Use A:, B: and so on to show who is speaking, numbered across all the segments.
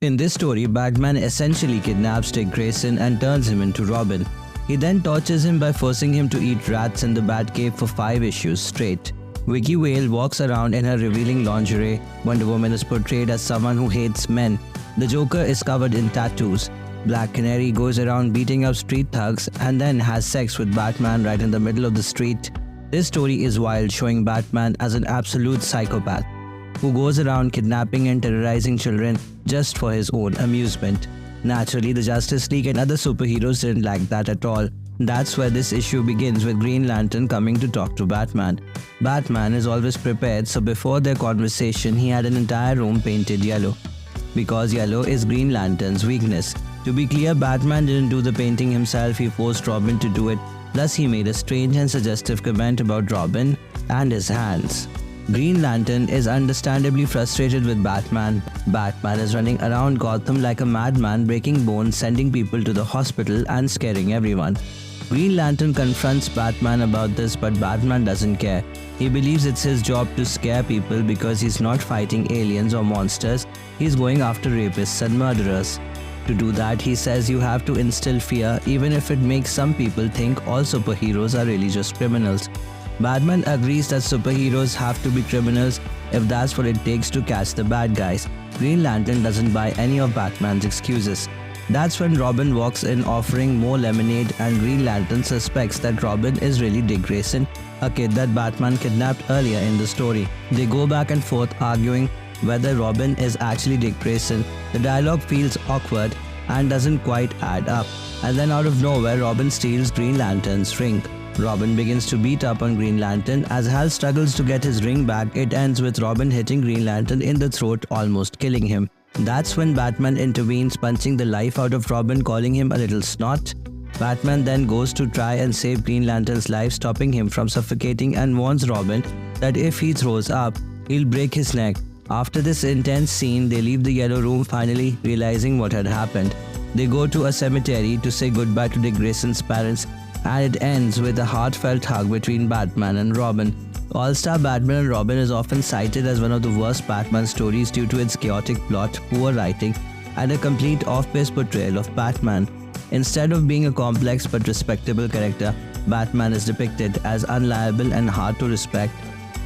A: In this story, Batman essentially kidnaps Dick Grayson and turns him into Robin. He then tortures him by forcing him to eat rats in the Batcave for 5 issues straight. Vicky Vale walks around in her revealing lingerie. Wonder Woman is portrayed as someone who hates men. The Joker is covered in tattoos. Black Canary goes around beating up street thugs and then has sex with Batman right in the middle of the street. This story is wild, showing Batman as an absolute psychopath who goes around kidnapping and terrorizing children just for his own amusement. Naturally, the Justice League and other superheroes didn't like that at all. That's where this issue begins, with Green Lantern coming to talk to Batman. Batman is always prepared, so before their conversation, he had an entire room painted yellow, because yellow is Green Lantern's weakness. To be clear, Batman didn't do the painting himself, he forced Robin to do it. Plus, he made a strange and suggestive comment about Robin and his hands. Green Lantern is understandably frustrated with Batman. Batman is running around Gotham like a madman, breaking bones, sending people to the hospital, and scaring everyone. Green Lantern confronts Batman about this, but Batman doesn't care. He believes it's his job to scare people because he's not fighting aliens or monsters, he's going after rapists and murderers. To do that, he says you have to instill fear, even if it makes some people think all superheroes are really just criminals. Batman agrees that superheroes have to be criminals if that's what it takes to catch the bad guys. Green Lantern doesn't buy any of Batman's excuses. That's when Robin walks in offering more lemonade, and Green Lantern suspects that Robin is really Dick Grayson, a kid that Batman kidnapped earlier in the story. They go back and forth arguing whether Robin is actually Dick Grayson. The dialogue feels awkward and doesn't quite add up. And then out of nowhere, Robin steals Green Lantern's ring. Robin begins to beat up on Green Lantern. As Hal struggles to get his ring back, it ends with Robin hitting Green Lantern in the throat, almost killing him. That's when Batman intervenes, punching the life out of Robin, calling him a little snot. Batman then goes to try and save Green Lantern's life, stopping him from suffocating, and warns Robin that if he throws up, he'll break his neck. After this intense scene, they leave the Yellow Room, finally realizing what had happened. They go to a cemetery to say goodbye to Dick Grayson's parents, and it ends with a heartfelt hug between Batman and Robin. All-Star Batman and Robin is often cited as one of the worst Batman stories due to its chaotic plot, poor writing, and a complete off-base portrayal of Batman. Instead of being a complex but respectable character, Batman is depicted as unliable and hard to respect,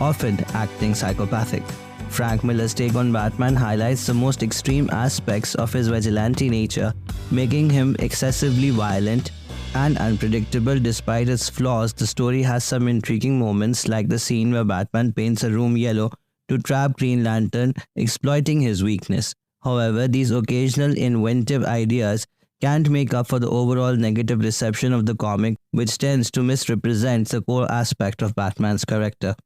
A: often acting psychopathic. Frank Miller's take on Batman highlights the most extreme aspects of his vigilante nature, making him excessively violent and unpredictable. Despite its flaws, the story has some intriguing moments, like the scene where Batman paints a room yellow to trap Green Lantern, exploiting his weakness. However, these occasional inventive ideas can't make up for the overall negative reception of the comic, which tends to misrepresent the core aspect of Batman's character.